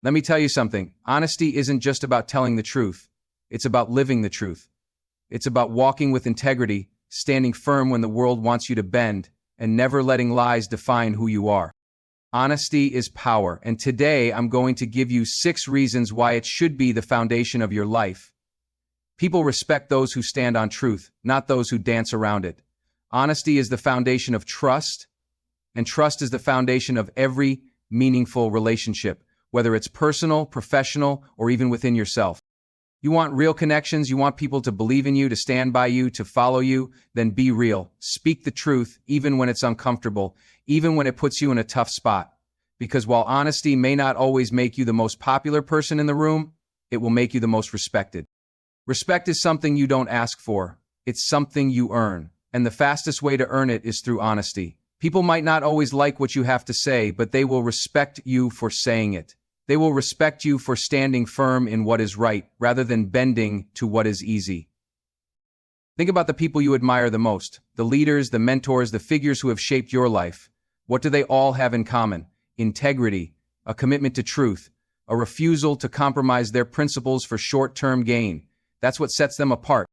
Let me tell you something. Honesty isn't just about telling the truth. It's about living the truth. It's about walking with integrity, standing firm when the world wants you to bend, and never letting lies define who you are. Honesty is power, and today I'm going to give you 6 reasons why it should be the foundation of your life. People respect those who stand on truth, not those who dance around it. Honesty is the foundation of trust, and trust is the foundation of every meaningful relationship, whether it's personal, professional, or even within yourself. You want real connections, you want people to believe in you, to stand by you, to follow you, then be real. Speak the truth, even when it's uncomfortable, even when it puts you in a tough spot. Because while honesty may not always make you the most popular person in the room, it will make you the most respected. Respect is something you don't ask for. It's something you earn. And the fastest way to earn it is through honesty. People might not always like what you have to say, but they will respect you for saying it. They will respect you for standing firm in what is right, rather than bending to what is easy. Think about the people you admire the most, the leaders, the mentors, the figures who have shaped your life. What do they all have in common? Integrity, a commitment to truth, a refusal to compromise their principles for short-term gain. That's what sets them apart.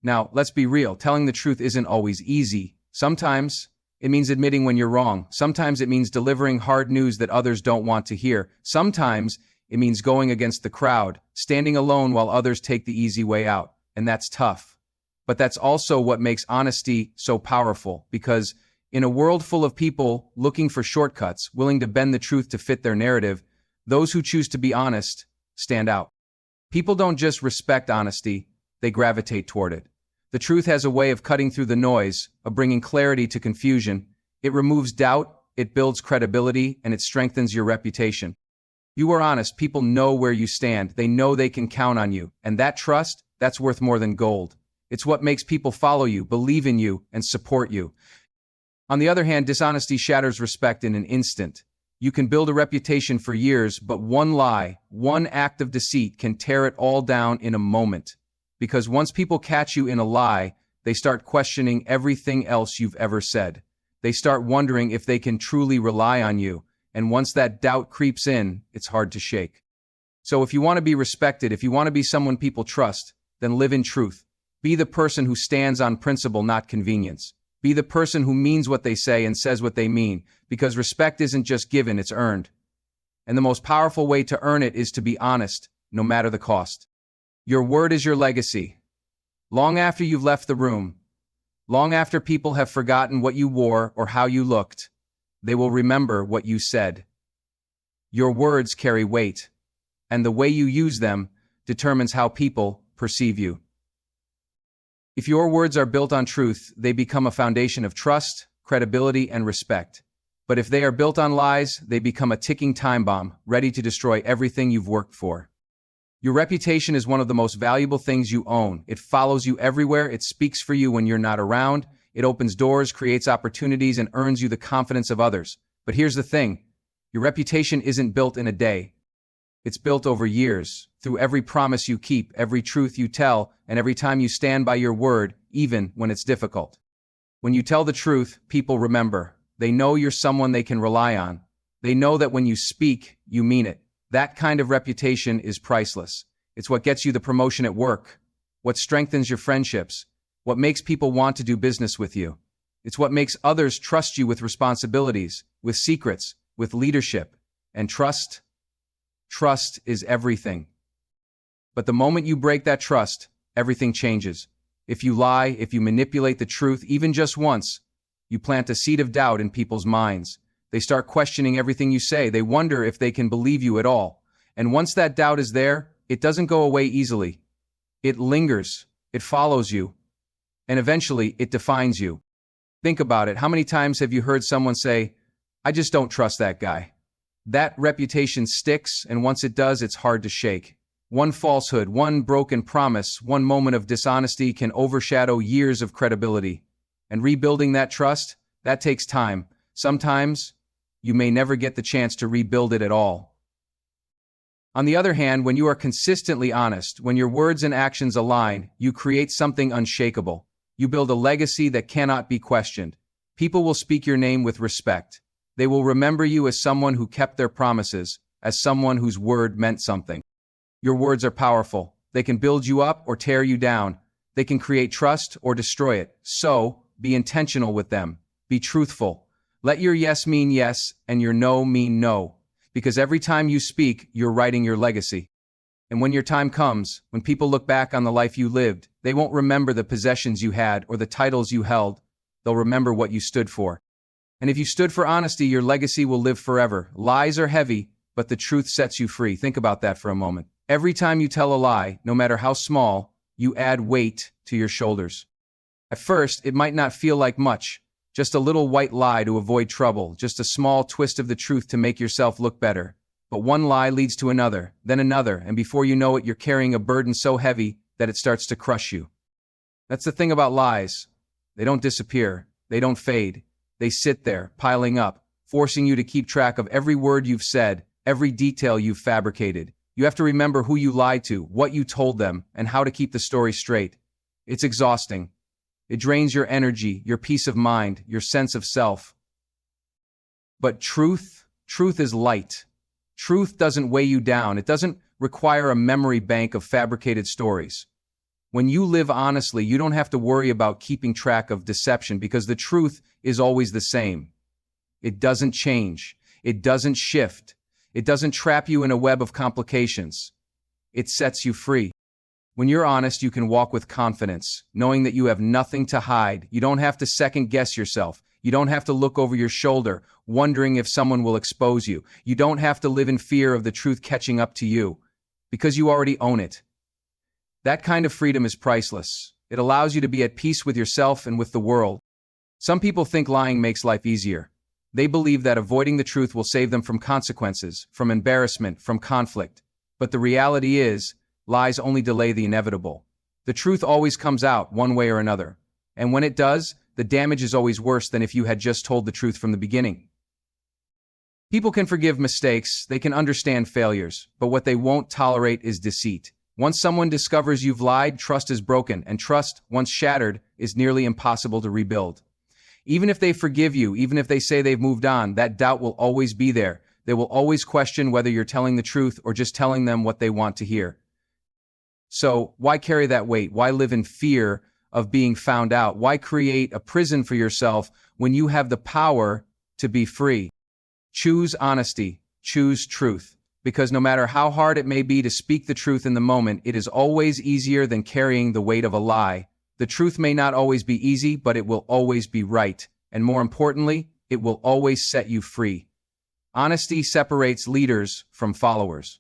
Now, let's be real, telling the truth isn't always easy. Sometimes it means admitting when you're wrong. Sometimes it means delivering hard news that others don't want to hear. Sometimes it means going against the crowd, standing alone while others take the easy way out. And that's tough. But that's also what makes honesty so powerful, because in a world full of people looking for shortcuts, willing to bend the truth to fit their narrative, those who choose to be honest stand out. People don't just respect honesty, they gravitate toward it. The truth has a way of cutting through the noise, of bringing clarity to confusion. It removes doubt, it builds credibility, and it strengthens your reputation. You are honest, people know where you stand, they know they can count on you, and that trust, that's worth more than gold. It's what makes people follow you, believe in you, and support you. On the other hand, dishonesty shatters respect in an instant. You can build a reputation for years, but one lie, one act of deceit can tear it all down in a moment. Because once people catch you in a lie, they start questioning everything else you've ever said. They start wondering if they can truly rely on you, and once that doubt creeps in, it's hard to shake. So if you want to be respected, if you want to be someone people trust, then live in truth. Be the person who stands on principle, not convenience. Be the person who means what they say and says what they mean, because respect isn't just given, it's earned. And the most powerful way to earn it is to be honest, no matter the cost. Your word is your legacy. Long after you've left the room, long after people have forgotten what you wore or how you looked, they will remember what you said. Your words carry weight, and the way you use them determines how people perceive you. If your words are built on truth, they become a foundation of trust, credibility, and respect. But if they are built on lies, they become a ticking time bomb, ready to destroy everything you've worked for. Your reputation is one of the most valuable things you own. It follows you everywhere, it speaks for you when you're not around, it opens doors, creates opportunities, and earns you the confidence of others. But here's the thing, your reputation isn't built in a day. It's built over years, through every promise you keep, every truth you tell, and every time you stand by your word, even when it's difficult. When you tell the truth, people remember. They know you're someone they can rely on. They know that when you speak, you mean it. That kind of reputation is priceless. It's what gets you the promotion at work, what strengthens your friendships, what makes people want to do business with you. It's what makes others trust you with responsibilities, with secrets, with leadership. And trust is everything. But the moment you break that trust, everything changes. If you lie, if you manipulate the truth even just once, you plant a seed of doubt in people's minds. They start questioning everything you say. They wonder if they can believe you at all. And once that doubt is there, it doesn't go away easily. It lingers, it follows you, and eventually it defines you. Think about it. How many times have you heard someone say, "I just don't trust that guy"? That reputation sticks, and once it does, it's hard to shake. One falsehood, one broken promise, one moment of dishonesty can overshadow years of credibility. And rebuilding that trust, that takes time. Sometimes, you may never get the chance to rebuild it at all. On the other hand, when you are consistently honest, when your words and actions align, you create something unshakable. You build a legacy that cannot be questioned. People will speak your name with respect. They will remember you as someone who kept their promises, as someone whose word meant something. Your words are powerful. They can build you up or tear you down. They can create trust or destroy it. So, be intentional with them. Be truthful. Let your yes mean yes and your no mean no. Because every time you speak, you're writing your legacy. And when your time comes, when people look back on the life you lived, they won't remember the possessions you had or the titles you held. They'll remember what you stood for. And if you stood for honesty, your legacy will live forever. Lies are heavy, but the truth sets you free. Think about that for a moment. Every time you tell a lie, no matter how small, you add weight to your shoulders. At first, it might not feel like much, just a little white lie to avoid trouble, just a small twist of the truth to make yourself look better. But one lie leads to another, and before you know it, you're carrying a burden so heavy that it starts to crush you. That's the thing about lies. They don't disappear. They don't fade. They sit there, piling up, forcing you to keep track of every word you've said, every detail you've fabricated. You have to remember who you lied to, what you told them, and how to keep the story straight. It's exhausting. It drains your energy, your peace of mind, your sense of self. But truth is light. Truth doesn't weigh you down. It doesn't require a memory bank of fabricated stories. When you live honestly, you don't have to worry about keeping track of deception because the truth is always the same. It doesn't change. It doesn't shift. It doesn't trap you in a web of complications. It sets you free. When you're honest, you can walk with confidence, knowing that you have nothing to hide. You don't have to second-guess yourself. You don't have to look over your shoulder, wondering if someone will expose you. You don't have to live in fear of the truth catching up to you, because you already own it. That kind of freedom is priceless. It allows you to be at peace with yourself and with the world. Some people think lying makes life easier. They believe that avoiding the truth will save them from consequences, from embarrassment, from conflict. But the reality is, lies only delay the inevitable. The truth always comes out one way or another. And when it does, the damage is always worse than if you had just told the truth from the beginning. People can forgive mistakes, they can understand failures, but what they won't tolerate is deceit. Once someone discovers you've lied, trust is broken, and trust, once shattered, is nearly impossible to rebuild. Even if they forgive you, even if they say they've moved on, that doubt will always be there. They will always question whether you're telling the truth or just telling them what they want to hear. So, why carry that weight? Why live in fear of being found out? Why create a prison for yourself when you have the power to be free? Choose honesty. Choose truth. Because no matter how hard it may be to speak the truth in the moment, it is always easier than carrying the weight of a lie. The truth may not always be easy, but it will always be right. And more importantly, it will always set you free. Honesty separates leaders from followers.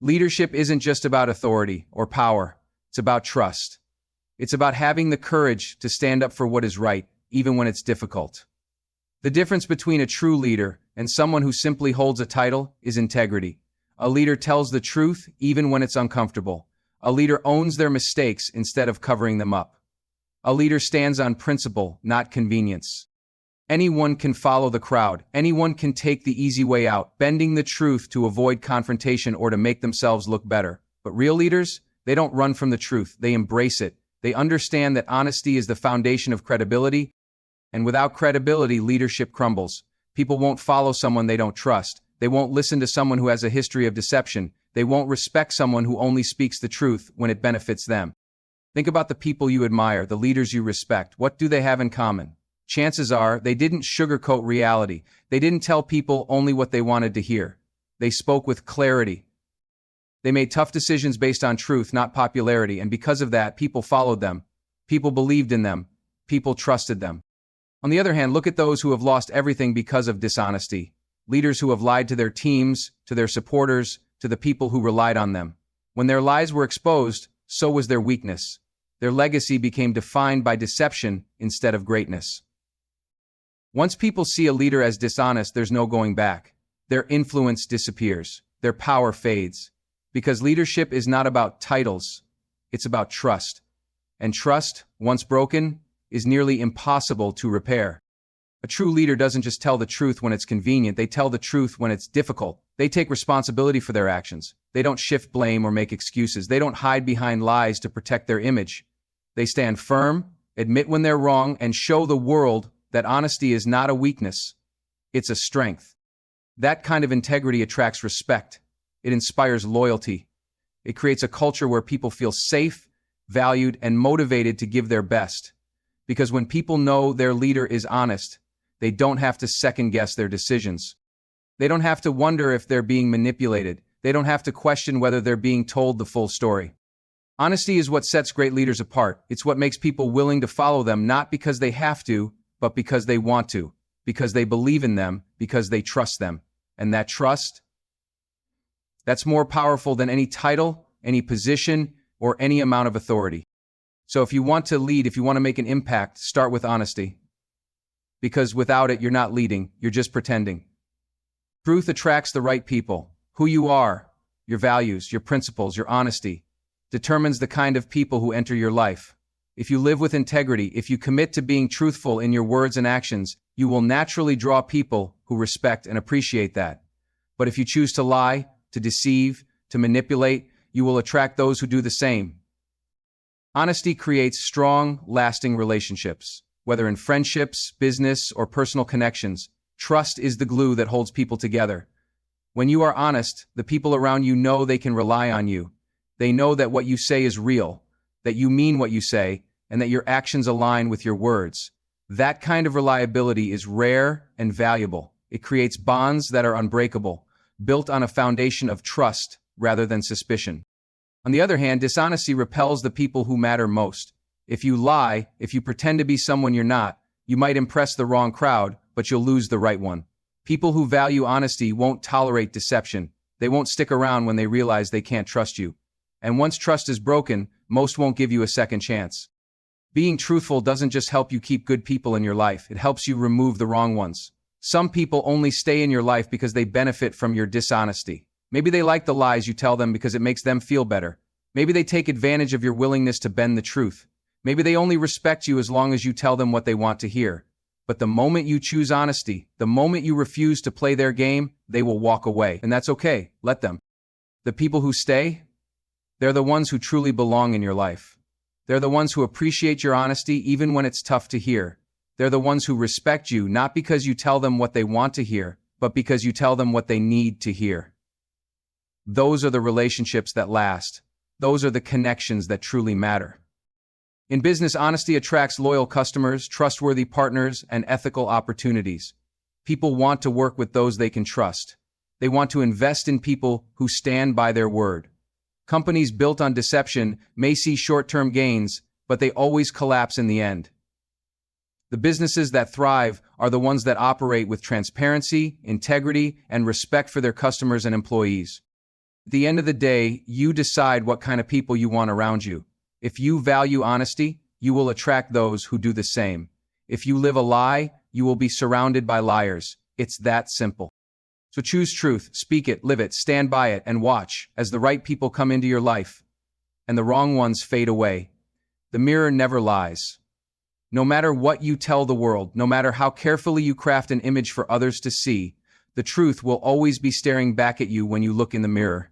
Leadership isn't just about authority or power. It's about trust. It's about having the courage to stand up for what is right, even when it's difficult. The difference between a true leader and someone who simply holds a title is integrity. A leader tells the truth even when it's uncomfortable. A leader owns their mistakes instead of covering them up. A leader stands on principle, not convenience. Anyone can follow the crowd. Anyone can take the easy way out, bending the truth to avoid confrontation or to make themselves look better. But real leaders, they don't run from the truth. They embrace it. They understand that honesty is the foundation of credibility, and without credibility, leadership crumbles. People won't follow someone they don't trust. They won't listen to someone who has a history of deception. They won't respect someone who only speaks the truth when it benefits them. Think about the people you admire, the leaders you respect. What do they have in common? Chances are they didn't sugarcoat reality. They didn't tell people only what they wanted to hear. They spoke with clarity. They made tough decisions based on truth, not popularity, and because of that, people followed them. People believed in them. People trusted them. On the other hand, look at those who have lost everything because of dishonesty. Leaders who have lied to their teams, to their supporters, to the people who relied on them. When their lies were exposed, so was their weakness. Their legacy became defined by deception instead of greatness. Once people see a leader as dishonest, there's no going back. Their influence disappears. Their power fades. Because leadership is not about titles, it's about trust. And trust, once broken, is nearly impossible to repair. A true leader doesn't just tell the truth when it's convenient, they tell the truth when it's difficult. They take responsibility for their actions. They don't shift blame or make excuses. They don't hide behind lies to protect their image. They stand firm, admit when they're wrong, and show the world that honesty is not a weakness, it's a strength. That kind of integrity attracts respect. It inspires loyalty. It creates a culture where people feel safe, valued, and motivated to give their best. Because when people know their leader is honest, they don't have to second-guess their decisions. They don't have to wonder if they're being manipulated. They don't have to question whether they're being told the full story. Honesty is what sets great leaders apart. It's what makes people willing to follow them, not because they have to, but because they want to, because they believe in them, because they trust them. And that trust, that's more powerful than any title, any position, or any amount of authority. So if you want to lead, if you want to make an impact, start with honesty. Because without it, you're not leading, you're just pretending. Truth attracts the right people. Who you are, your values, your principles, your honesty, determines the kind of people who enter your life. If you live with integrity, if you commit to being truthful in your words and actions, you will naturally draw people who respect and appreciate that. But if you choose to lie, to deceive, to manipulate, you will attract those who do the same. Honesty creates strong, lasting relationships. Whether in friendships, business, or personal connections, trust is the glue that holds people together. When you are honest, the people around you know they can rely on you. They know that what you say is real, that you mean what you say, and that your actions align with your words. That kind of reliability is rare and valuable. It creates bonds that are unbreakable, built on a foundation of trust rather than suspicion. On the other hand, dishonesty repels the people who matter most. If you lie, if you pretend to be someone you're not, you might impress the wrong crowd, but you'll lose the right one. People who value honesty won't tolerate deception. They won't stick around when they realize they can't trust you. And once trust is broken, most won't give you a second chance. Being truthful doesn't just help you keep good people in your life, it helps you remove the wrong ones. Some people only stay in your life because they benefit from your dishonesty. Maybe they like the lies you tell them because it makes them feel better. Maybe they take advantage of your willingness to bend the truth. Maybe they only respect you as long as you tell them what they want to hear. But the moment you choose honesty, the moment you refuse to play their game, they will walk away. And that's okay. Let them. The people who stay, they're the ones who truly belong in your life. They're the ones who appreciate your honesty even when it's tough to hear. They're the ones who respect you not because you tell them what they want to hear, but because you tell them what they need to hear. Those are the relationships that last. Those are the connections that truly matter. In business, honesty attracts loyal customers, trustworthy partners, and ethical opportunities. People want to work with those they can trust. They want to invest in people who stand by their word. Companies built on deception may see short-term gains, but they always collapse in the end. The businesses that thrive are the ones that operate with transparency, integrity, and respect for their customers and employees. At the end of the day, you decide what kind of people you want around you. If you value honesty, you will attract those who do the same. If you live a lie, you will be surrounded by liars. It's that simple. So choose truth, speak it, live it, stand by it, and watch as the right people come into your life and the wrong ones fade away. The mirror never lies. No matter what you tell the world, no matter how carefully you craft an image for others to see, the truth will always be staring back at you when you look in the mirror.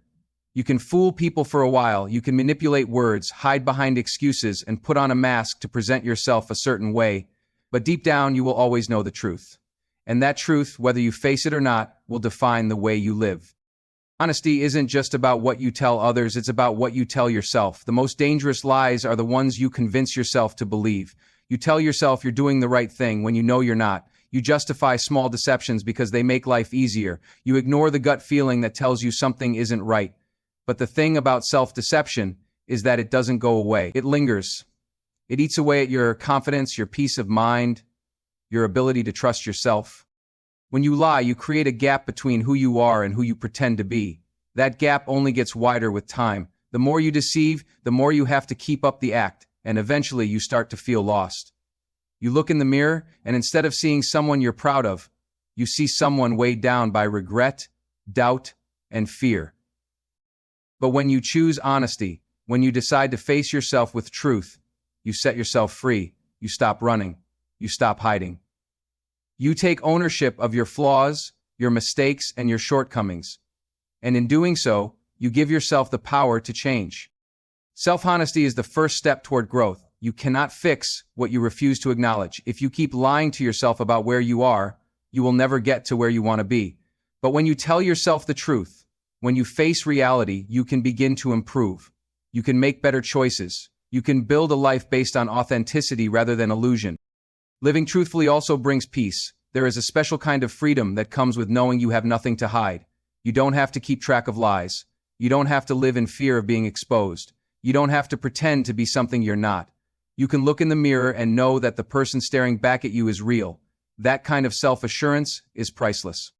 You can fool people for a while, you can manipulate words, hide behind excuses, and put on a mask to present yourself a certain way, but deep down you will always know the truth. And that truth, whether you face it or not, will define the way you live. Honesty isn't just about what you tell others, it's about what you tell yourself. The most dangerous lies are the ones you convince yourself to believe. You tell yourself you're doing the right thing when you know you're not. You justify small deceptions because they make life easier. You ignore the gut feeling that tells you something isn't right. But the thing about self-deception is that it doesn't go away. It lingers. It eats away at your confidence, your peace of mind, your ability to trust yourself. When you lie, you create a gap between who you are and who you pretend to be. That gap only gets wider with time. The more you deceive, the more you have to keep up the act, and eventually you start to feel lost. You look in the mirror, and instead of seeing someone you're proud of, you see someone weighed down by regret, doubt, and fear. But when you choose honesty, when you decide to face yourself with truth, you set yourself free. You stop running. You stop hiding. You take ownership of your flaws, your mistakes, and your shortcomings. And in doing so, you give yourself the power to change. Self-honesty is the first step toward growth. You cannot fix what you refuse to acknowledge. If you keep lying to yourself about where you are, you will never get to where you want to be. But when you tell yourself the truth, when you face reality, you can begin to improve. You can make better choices. You can build a life based on authenticity rather than illusion. Living truthfully also brings peace. There is a special kind of freedom that comes with knowing you have nothing to hide. You don't have to keep track of lies. You don't have to live in fear of being exposed. You don't have to pretend to be something you're not. You can look in the mirror and know that the person staring back at you is real. That kind of self-assurance is priceless.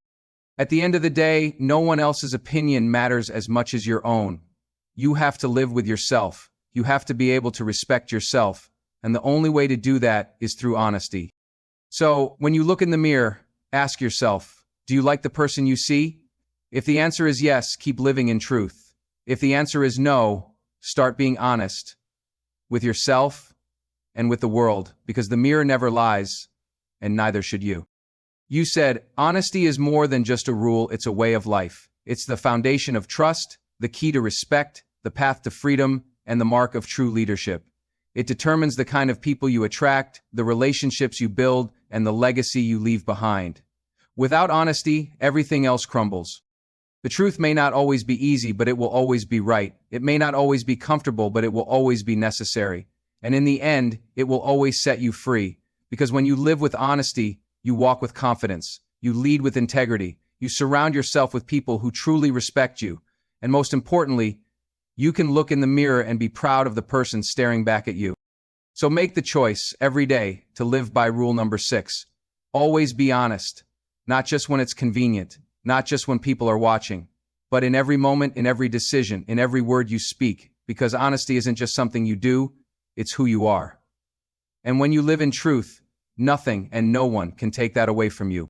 At the end of the day, no one else's opinion matters as much as your own. You have to live with yourself. You have to be able to respect yourself. And the only way to do that is through honesty. So, when you look in the mirror, ask yourself, do you like the person you see? If the answer is yes, keep living in truth. If the answer is no, start being honest with yourself and with the world, because the mirror never lies, and neither should you. You said, honesty is more than just a rule, it's a way of life. It's the foundation of trust, the key to respect, the path to freedom, and the mark of true leadership. It determines the kind of people you attract, the relationships you build, and the legacy you leave behind. Without honesty, everything else crumbles. The truth may not always be easy, but it will always be right. It may not always be comfortable, but it will always be necessary. And in the end, it will always set you free. Because when you live with honesty, you walk with confidence. You lead with integrity. You surround yourself with people who truly respect you. And most importantly, you can look in the mirror and be proud of the person staring back at you. So make the choice every day to live by rule number 6. Always be honest. Not just when it's convenient, not just when people are watching, but in every moment, in every decision, in every word you speak, because honesty isn't just something you do, it's who you are. And when you live in truth, nothing and no one can take that away from you.